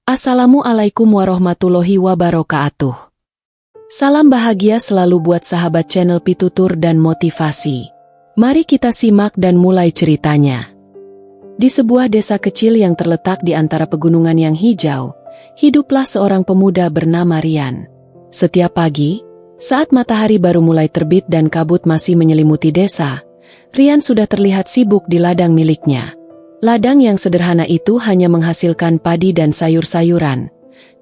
Assalamualaikum warahmatullahi wabarakatuh. Salam bahagia selalu buat sahabat channel Pitutur dan Motivasi. Mari kita simak dan mulai ceritanya. Di sebuah desa kecil yang terletak di antara pegunungan yang hijau, hiduplah seorang pemuda bernama Rian. Setiap pagi, saat matahari baru mulai terbit dan kabut masih menyelimuti desa, Rian sudah terlihat sibuk di ladang miliknya. Ladang yang sederhana itu hanya menghasilkan padi dan sayur-sayuran,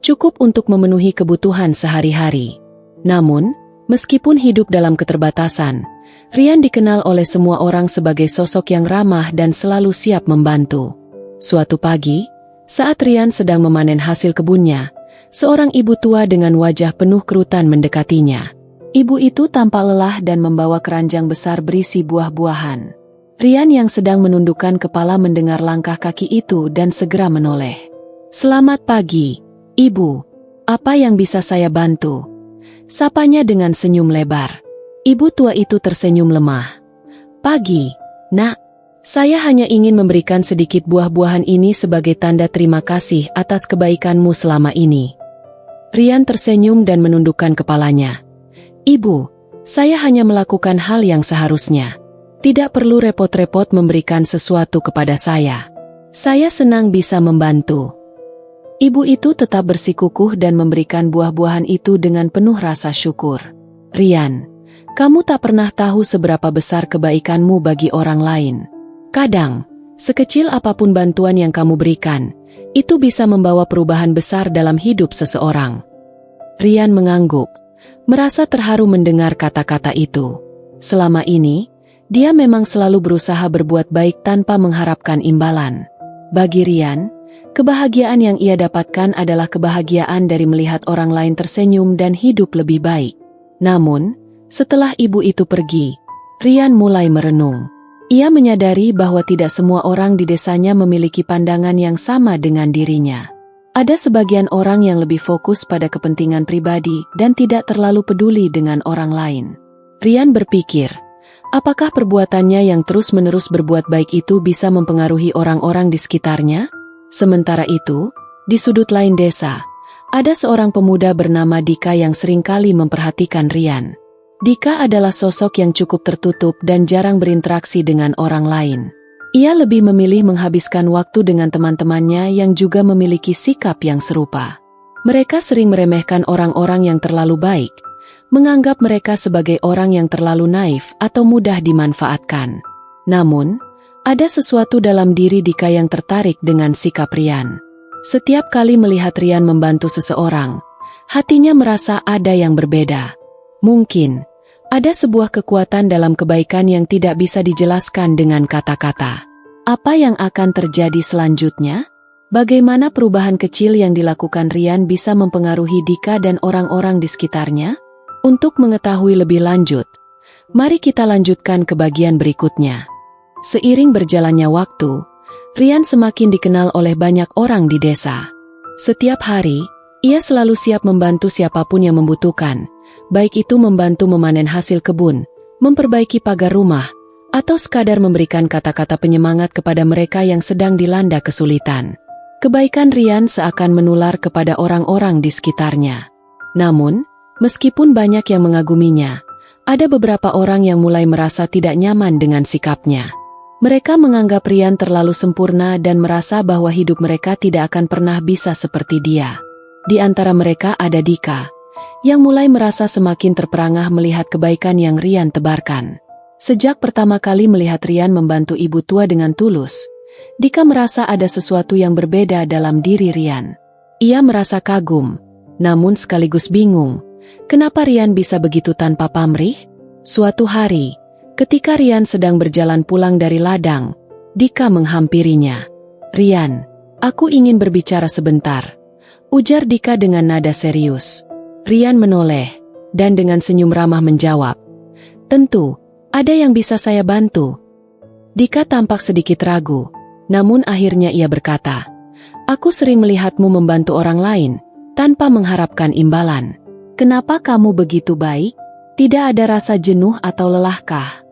cukup untuk memenuhi kebutuhan sehari-hari. Namun, meskipun hidup dalam keterbatasan, Rian dikenal oleh semua orang sebagai sosok yang ramah dan selalu siap membantu. Suatu pagi, saat Rian sedang memanen hasil kebunnya, seorang ibu tua dengan wajah penuh kerutan mendekatinya. Ibu itu tampak lelah dan membawa keranjang besar berisi buah-buahan. Rian yang sedang menundukkan kepala mendengar langkah kaki itu dan segera menoleh. "Selamat pagi, Ibu. Apa yang bisa saya bantu?" Sapanya dengan senyum lebar. Ibu tua itu tersenyum lemah. "Pagi, Nak. Saya hanya ingin memberikan sedikit buah-buahan ini sebagai tanda terima kasih atas kebaikanmu selama ini." Rian tersenyum dan menundukkan kepalanya. "Ibu, saya hanya melakukan hal yang seharusnya. Tidak perlu repot-repot memberikan sesuatu kepada saya. Saya senang bisa membantu." Ibu itu tetap bersikukuh dan memberikan buah-buahan itu dengan penuh rasa syukur. "Rian, kamu tak pernah tahu seberapa besar kebaikanmu bagi orang lain. Kadang, sekecil apapun bantuan yang kamu berikan, itu bisa membawa perubahan besar dalam hidup seseorang." Rian mengangguk, merasa terharu mendengar kata-kata itu. Selama ini, dia memang selalu berusaha berbuat baik tanpa mengharapkan imbalan. Bagi Rian, kebahagiaan yang ia dapatkan adalah kebahagiaan dari melihat orang lain tersenyum dan hidup lebih baik. Namun, setelah ibu itu pergi, Rian mulai merenung. Ia menyadari bahwa tidak semua orang di desanya memiliki pandangan yang sama dengan dirinya. Ada sebagian orang yang lebih fokus pada kepentingan pribadi dan tidak terlalu peduli dengan orang lain. Rian berpikir, apakah perbuatannya yang terus-menerus berbuat baik itu bisa mempengaruhi orang-orang di sekitarnya? Sementara itu, di sudut lain desa, ada seorang pemuda bernama Dika yang seringkali memperhatikan Rian. Dika adalah sosok yang cukup tertutup dan jarang berinteraksi dengan orang lain. Ia lebih memilih menghabiskan waktu dengan teman-temannya yang juga memiliki sikap yang serupa. Mereka sering meremehkan orang-orang yang terlalu baik, menganggap mereka sebagai orang yang terlalu naif atau mudah dimanfaatkan. Namun, ada sesuatu dalam diri Dika yang tertarik dengan sikap Rian. Setiap kali melihat Rian membantu seseorang, hatinya merasa ada yang berbeda. Mungkin, ada sebuah kekuatan dalam kebaikan yang tidak bisa dijelaskan dengan kata-kata. Apa yang akan terjadi selanjutnya? Bagaimana perubahan kecil yang dilakukan Rian bisa mempengaruhi Dika dan orang-orang di sekitarnya? Untuk mengetahui lebih lanjut, mari kita lanjutkan ke bagian berikutnya. Seiring berjalannya waktu, Rian semakin dikenal oleh banyak orang di desa. Setiap hari, ia selalu siap membantu siapapun yang membutuhkan, baik itu membantu memanen hasil kebun, memperbaiki pagar rumah, atau sekadar memberikan kata-kata penyemangat kepada mereka yang sedang dilanda kesulitan. Kebaikan Rian seakan menular kepada orang-orang di sekitarnya. Namun, meskipun banyak yang mengaguminya, ada beberapa orang yang mulai merasa tidak nyaman dengan sikapnya. Mereka menganggap Rian terlalu sempurna dan merasa bahwa hidup mereka tidak akan pernah bisa seperti dia. Di antara mereka ada Dika, yang mulai merasa semakin terperangah melihat kebaikan yang Rian tebarkan. Sejak pertama kali melihat Rian membantu ibu tua dengan tulus, Dika merasa ada sesuatu yang berbeda dalam diri Rian. Ia merasa kagum, namun sekaligus bingung. Kenapa Rian bisa begitu tanpa pamrih? Suatu hari, ketika Rian sedang berjalan pulang dari ladang, Dika menghampirinya. "Rian, aku ingin berbicara sebentar," ujar Dika dengan nada serius. Rian menoleh, dan dengan senyum ramah menjawab, "Tentu, ada yang bisa saya bantu." Dika tampak sedikit ragu, namun akhirnya ia berkata, "Aku sering melihatmu membantu orang lain, tanpa mengharapkan imbalan. Kenapa kamu begitu baik? Tidak ada rasa jenuh atau lelahkah?"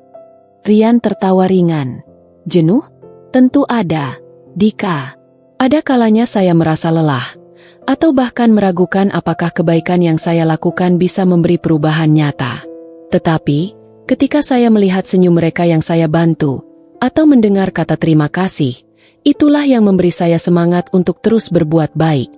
Rian tertawa ringan. "Jenuh? Tentu ada, Dika. Ada kalanya saya merasa lelah, atau bahkan meragukan apakah kebaikan yang saya lakukan bisa memberi perubahan nyata. Tetapi, ketika saya melihat senyum mereka yang saya bantu, atau mendengar kata terima kasih, itulah yang memberi saya semangat untuk terus berbuat baik.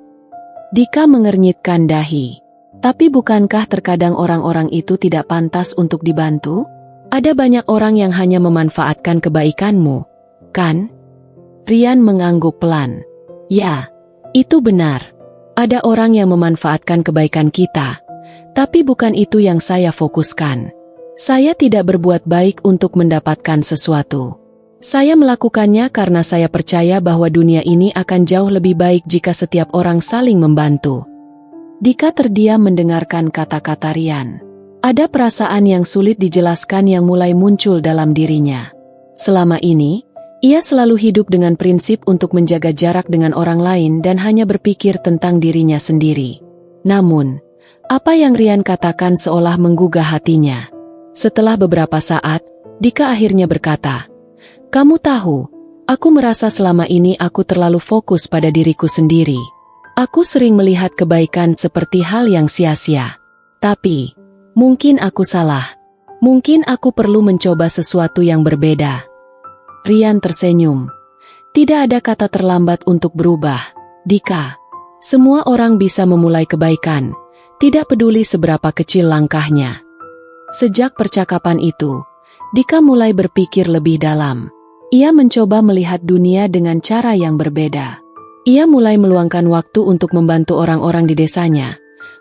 Dika mengernyitkan dahi. Tapi bukankah terkadang orang-orang itu tidak pantas untuk dibantu? Ada banyak orang yang hanya memanfaatkan kebaikanmu, kan? Rian mengangguk pelan. Ya, itu benar. Ada orang yang memanfaatkan kebaikan kita, tapi bukan itu yang saya fokuskan. Saya tidak berbuat baik untuk mendapatkan sesuatu. Saya melakukannya karena saya percaya bahwa dunia ini akan jauh lebih baik jika setiap orang saling membantu. Dika terdiam mendengarkan kata-kata Rian. Ada perasaan yang sulit dijelaskan yang mulai muncul dalam dirinya. Selama ini, ia selalu hidup dengan prinsip untuk menjaga jarak dengan orang lain dan hanya berpikir tentang dirinya sendiri. Namun, apa yang Rian katakan seolah menggugah hatinya. Setelah beberapa saat, Dika akhirnya berkata, "Kamu tahu, aku merasa selama ini aku terlalu fokus pada diriku sendiri. Aku sering melihat kebaikan seperti hal yang sia-sia. Tapi, mungkin aku salah. Mungkin aku perlu mencoba sesuatu yang berbeda." Rian tersenyum. Tidak ada kata terlambat untuk berubah, Dika. Semua orang bisa memulai kebaikan, tidak peduli seberapa kecil langkahnya. Sejak percakapan itu, Dika mulai berpikir lebih dalam. Ia mencoba melihat dunia dengan cara yang berbeda. Ia mulai meluangkan waktu untuk membantu orang-orang di desanya,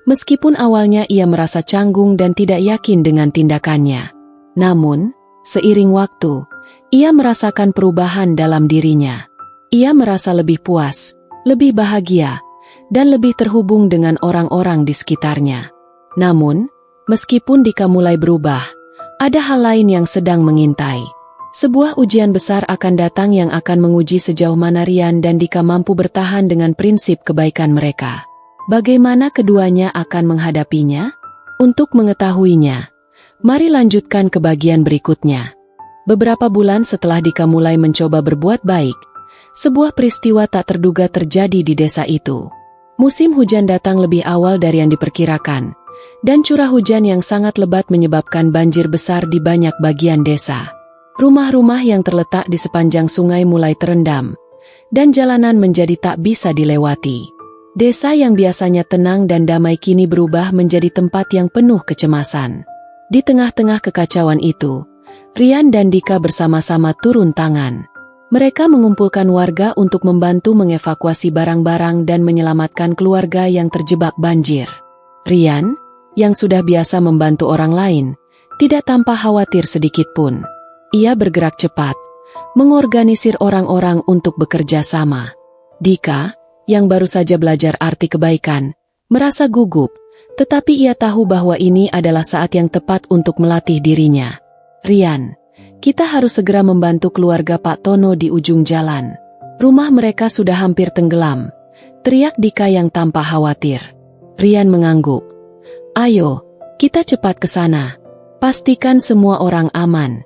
meskipun awalnya ia merasa canggung dan tidak yakin dengan tindakannya. Namun, seiring waktu, ia merasakan perubahan dalam dirinya. Ia merasa lebih puas, lebih bahagia, dan lebih terhubung dengan orang-orang di sekitarnya. Namun, meskipun Dika mulai berubah, ada hal lain yang sedang mengintai. Sebuah ujian besar akan datang yang akan menguji sejauh mana Rian dan Dika mampu bertahan dengan prinsip kebaikan mereka. Bagaimana keduanya akan menghadapinya? Untuk mengetahuinya, mari lanjutkan ke bagian berikutnya. Beberapa bulan setelah Dika mulai mencoba berbuat baik, sebuah peristiwa tak terduga terjadi di desa itu. Musim hujan datang lebih awal dari yang diperkirakan, dan curah hujan yang sangat lebat menyebabkan banjir besar di banyak bagian desa. Rumah-rumah yang terletak di sepanjang sungai mulai terendam, dan jalanan menjadi tak bisa dilewati. Desa yang biasanya tenang dan damai kini berubah menjadi tempat yang penuh kecemasan. Di tengah-tengah kekacauan itu, Rian dan Dika bersama-sama turun tangan. Mereka mengumpulkan warga untuk membantu mengevakuasi barang-barang dan menyelamatkan keluarga yang terjebak banjir. Rian, yang sudah biasa membantu orang lain, tidak tampak khawatir sedikitpun. Ia bergerak cepat, mengorganisir orang-orang untuk bekerja sama. Dika, yang baru saja belajar arti kebaikan, merasa gugup, tetapi ia tahu bahwa ini adalah saat yang tepat untuk melatih dirinya. "Rian, kita harus segera membantu keluarga Pak Tono di ujung jalan. Rumah mereka sudah hampir tenggelam," teriak Dika yang tampak khawatir. Rian mengangguk. "Ayo, kita cepat ke sana. Pastikan semua orang aman."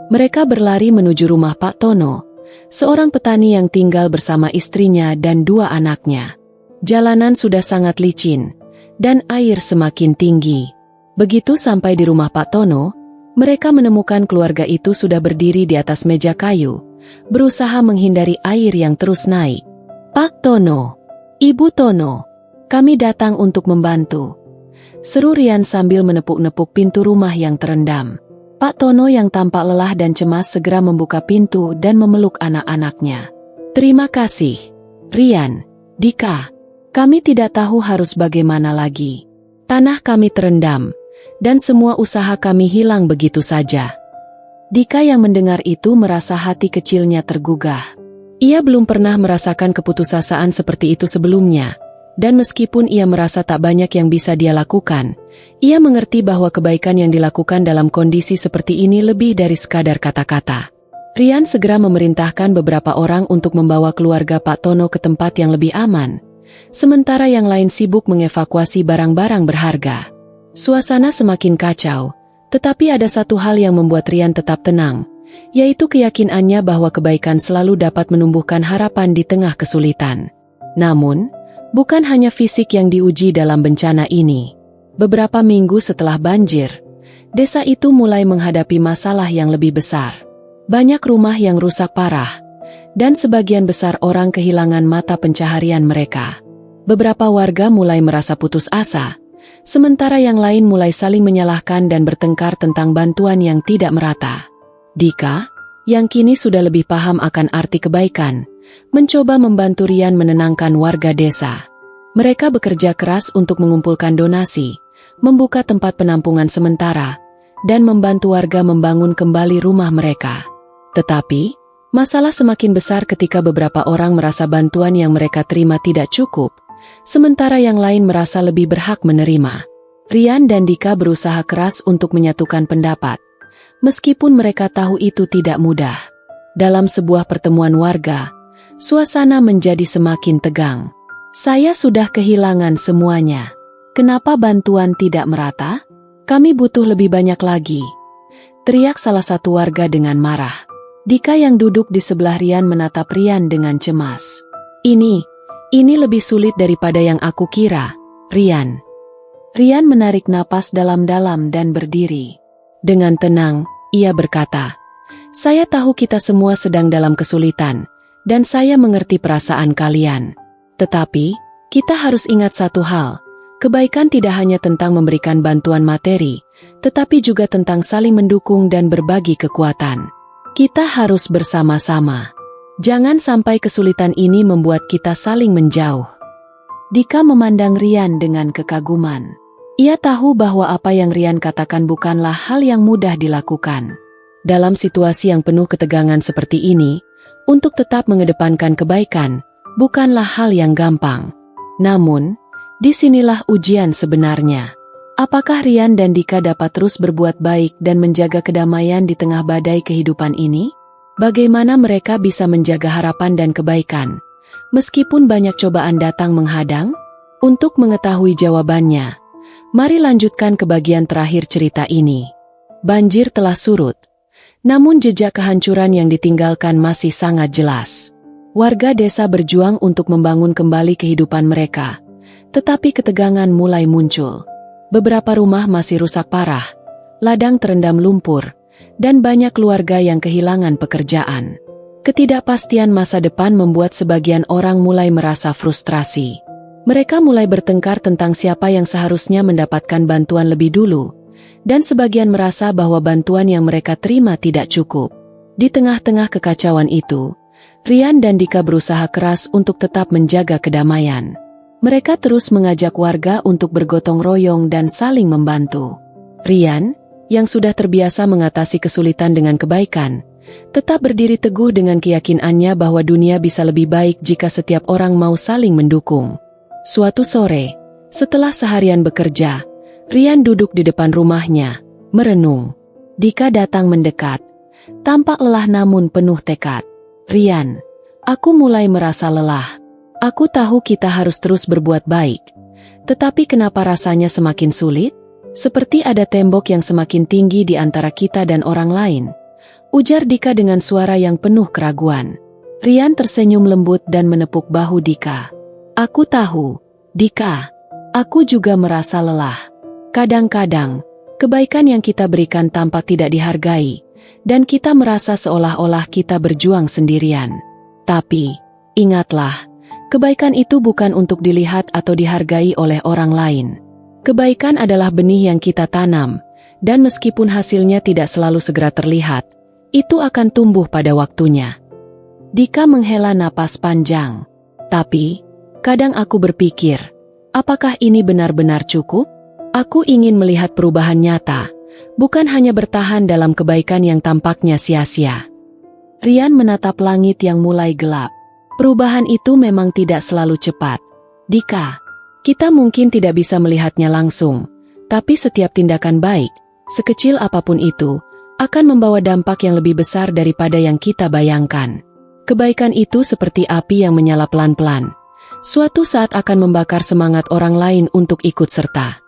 Mereka berlari menuju rumah Pak Tono, seorang petani yang tinggal bersama istrinya dan 2 anaknya. Jalanan sudah sangat licin, dan air semakin tinggi. Begitu sampai di rumah Pak Tono, mereka menemukan keluarga itu sudah berdiri di atas meja kayu, berusaha menghindari air yang terus naik. "Pak Tono, Ibu Tono, kami datang untuk membantu," seru Rian sambil menepuk-nepuk pintu rumah yang terendam. Pak Tono yang tampak lelah dan cemas segera membuka pintu dan memeluk anak-anaknya. "Terima kasih, Rian, Dika. Kami tidak tahu harus bagaimana lagi. Tanah kami terendam, dan semua usaha kami hilang begitu saja." Dika yang mendengar itu merasa hati kecilnya tergugah. Ia belum pernah merasakan keputusasaan seperti itu sebelumnya, dan meskipun ia merasa tak banyak yang bisa dia lakukan, ia mengerti bahwa kebaikan yang dilakukan dalam kondisi seperti ini lebih dari sekadar kata-kata. Rian segera memerintahkan beberapa orang untuk membawa keluarga Pak Tono ke tempat yang lebih aman, sementara yang lain sibuk mengevakuasi barang-barang berharga. Suasana semakin kacau, tetapi ada satu hal yang membuat Rian tetap tenang, yaitu keyakinannya bahwa kebaikan selalu dapat menumbuhkan harapan di tengah kesulitan. Namun, Bukan hanya fisik yang diuji dalam bencana ini. Beberapa minggu setelah banjir, desa itu mulai menghadapi masalah yang lebih besar. Banyak rumah yang rusak parah, dan sebagian besar orang kehilangan mata pencaharian mereka. Beberapa warga mulai merasa putus asa, sementara yang lain mulai saling menyalahkan dan bertengkar tentang bantuan yang tidak merata. Dika, yang kini sudah lebih paham akan arti kebaikan, mencoba membantu Rian menenangkan warga desa. Mereka bekerja keras untuk mengumpulkan donasi, membuka tempat penampungan sementara, dan membantu warga membangun kembali rumah mereka. Tetapi, masalah semakin besar ketika beberapa orang merasa bantuan yang mereka terima tidak cukup, sementara yang lain merasa lebih berhak menerima. Rian dan Dika berusaha keras untuk menyatukan pendapat, meskipun mereka tahu itu tidak mudah. Dalam sebuah pertemuan warga, suasana menjadi semakin tegang. Saya sudah kehilangan semuanya. Kenapa bantuan tidak merata? Kami butuh lebih banyak lagi, teriak salah satu warga dengan marah. Dika yang duduk di sebelah Rian menatap Rian dengan cemas. Ini lebih sulit daripada yang aku kira, Rian. Rian menarik napas dalam-dalam dan berdiri. Dengan tenang, ia berkata, "Saya tahu kita semua sedang dalam kesulitan, dan saya mengerti perasaan kalian. Tetapi, kita harus ingat satu hal, kebaikan tidak hanya tentang memberikan bantuan materi, tetapi juga tentang saling mendukung dan berbagi kekuatan. Kita harus bersama-sama. Jangan sampai kesulitan ini membuat kita saling menjauh." Dika memandang Rian dengan kekaguman. Ia tahu bahwa apa yang Rian katakan bukanlah hal yang mudah dilakukan. Dalam situasi yang penuh ketegangan seperti ini, untuk tetap mengedepankan kebaikan, bukanlah hal yang gampang. Namun, disinilah ujian sebenarnya. Apakah Rian dan Dika dapat terus berbuat baik dan menjaga kedamaian di tengah badai kehidupan ini? Bagaimana mereka bisa menjaga harapan dan kebaikan, meskipun banyak cobaan datang menghadang? Untuk mengetahui jawabannya, mari lanjutkan ke bagian terakhir cerita ini. Banjir telah surut, namun jejak kehancuran yang ditinggalkan masih sangat jelas. Warga desa berjuang untuk membangun kembali kehidupan mereka, tetapi ketegangan mulai muncul. Beberapa rumah masih rusak parah, ladang terendam lumpur, dan banyak keluarga yang kehilangan pekerjaan. Ketidakpastian masa depan membuat sebagian orang mulai merasa frustrasi. Mereka mulai bertengkar tentang siapa yang seharusnya mendapatkan bantuan lebih dulu, dan sebagian merasa bahwa bantuan yang mereka terima tidak cukup. Di tengah-tengah kekacauan itu, Rian dan Dika berusaha keras untuk tetap menjaga kedamaian. Mereka terus mengajak warga untuk bergotong royong dan saling membantu. Rian, yang sudah terbiasa mengatasi kesulitan dengan kebaikan, tetap berdiri teguh dengan keyakinannya bahwa dunia bisa lebih baik jika setiap orang mau saling mendukung. Suatu sore, setelah seharian bekerja, Rian duduk di depan rumahnya, merenung. Dika datang mendekat, tampak lelah namun penuh tekad. "Rian, aku mulai merasa lelah. Aku tahu kita harus terus berbuat baik. Tetapi kenapa rasanya semakin sulit? Seperti ada tembok yang semakin tinggi di antara kita dan orang lain," ujar Dika dengan suara yang penuh keraguan. Rian tersenyum lembut dan menepuk bahu Dika. "Aku tahu, Dika. Aku juga merasa lelah. Kadang-kadang, kebaikan yang kita berikan tampak tidak dihargai, dan kita merasa seolah-olah kita berjuang sendirian. Tapi, ingatlah, kebaikan itu bukan untuk dilihat atau dihargai oleh orang lain. Kebaikan adalah benih yang kita tanam, dan meskipun hasilnya tidak selalu segera terlihat, itu akan tumbuh pada waktunya." Dika menghela napas panjang. "Tapi, kadang aku berpikir, apakah ini benar-benar cukup? Aku ingin melihat perubahan nyata, bukan hanya bertahan dalam kebaikan yang tampaknya sia-sia." Rian menatap langit yang mulai gelap. Perubahan itu memang tidak selalu cepat. "Dika, kita mungkin tidak bisa melihatnya langsung, tapi setiap tindakan baik, sekecil apapun itu, akan membawa dampak yang lebih besar daripada yang kita bayangkan. Kebaikan itu seperti api yang menyala pelan-pelan. Suatu saat akan membakar semangat orang lain untuk ikut serta."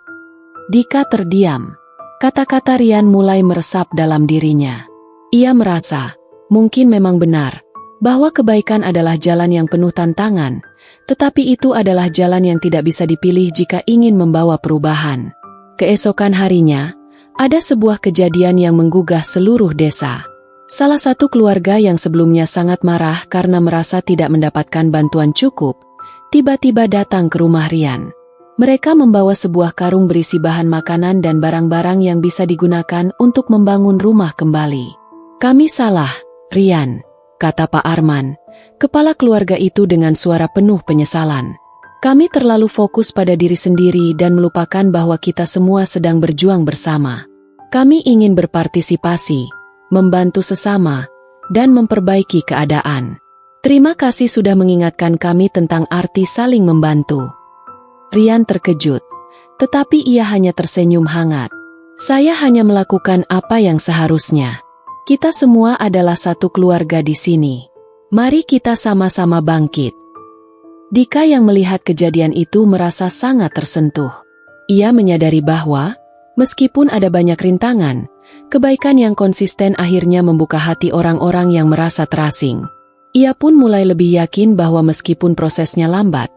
Dika terdiam. Kata-kata Rian mulai meresap dalam dirinya. Ia merasa, mungkin memang benar, bahwa kebaikan adalah jalan yang penuh tantangan, tetapi itu adalah jalan yang tidak bisa dipilih jika ingin membawa perubahan. Keesokan harinya, ada sebuah kejadian yang menggugah seluruh desa. Salah satu keluarga yang sebelumnya sangat marah karena merasa tidak mendapatkan bantuan cukup, tiba-tiba datang ke rumah Rian. Mereka membawa sebuah karung berisi bahan makanan dan barang-barang yang bisa digunakan untuk membangun rumah kembali. "Kami salah, Rian," kata Pak Arman, kepala keluarga itu dengan suara penuh penyesalan. "Kami terlalu fokus pada diri sendiri dan melupakan bahwa kita semua sedang berjuang bersama. Kami ingin berpartisipasi, membantu sesama, dan memperbaiki keadaan. Terima kasih sudah mengingatkan kami tentang arti saling membantu." Rian terkejut, tetapi ia hanya tersenyum hangat. "Saya hanya melakukan apa yang seharusnya. Kita semua adalah satu keluarga di sini. Mari kita sama-sama bangkit." Dika yang melihat kejadian itu merasa sangat tersentuh. Ia menyadari bahwa, meskipun ada banyak rintangan, kebaikan yang konsisten akhirnya membuka hati orang-orang yang merasa terasing. Ia pun mulai lebih yakin bahwa meskipun prosesnya lambat,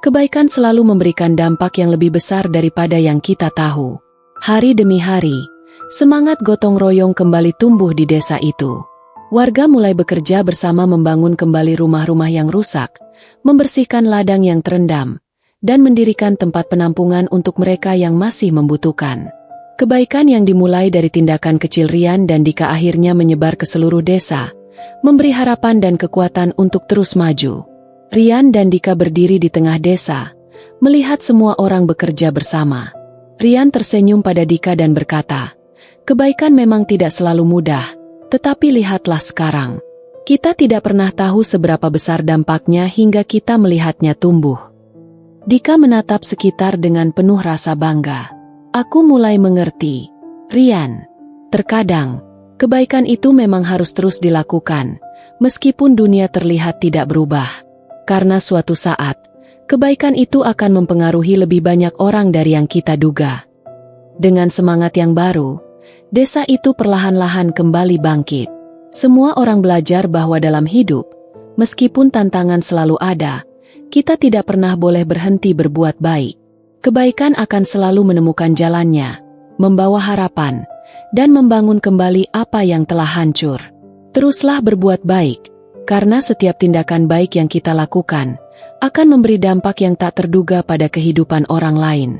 kebaikan selalu memberikan dampak yang lebih besar daripada yang kita tahu. Hari demi hari, semangat gotong royong kembali tumbuh di desa itu. Warga mulai bekerja bersama membangun kembali rumah-rumah yang rusak, membersihkan ladang yang terendam, dan mendirikan tempat penampungan untuk mereka yang masih membutuhkan. Kebaikan yang dimulai dari tindakan kecil Rian dan Dika akhirnya menyebar ke seluruh desa, memberi harapan dan kekuatan untuk terus maju. Rian dan Dika berdiri di tengah desa, melihat semua orang bekerja bersama. Rian tersenyum pada Dika dan berkata, "Kebaikan memang tidak selalu mudah, tetapi lihatlah sekarang. Kita tidak pernah tahu seberapa besar dampaknya hingga kita melihatnya tumbuh." Dika menatap sekitar dengan penuh rasa bangga. "Aku mulai mengerti, Rian. Terkadang, kebaikan itu memang harus terus dilakukan, meskipun dunia terlihat tidak berubah. Karena suatu saat, kebaikan itu akan mempengaruhi lebih banyak orang dari yang kita duga." Dengan semangat yang baru, desa itu perlahan-lahan kembali bangkit. Semua orang belajar bahwa dalam hidup, meskipun tantangan selalu ada, kita tidak pernah boleh berhenti berbuat baik. Kebaikan akan selalu menemukan jalannya, membawa harapan, dan membangun kembali apa yang telah hancur. Teruslah berbuat baik, karena setiap tindakan baik yang kita lakukan akan memberi dampak yang tak terduga pada kehidupan orang lain.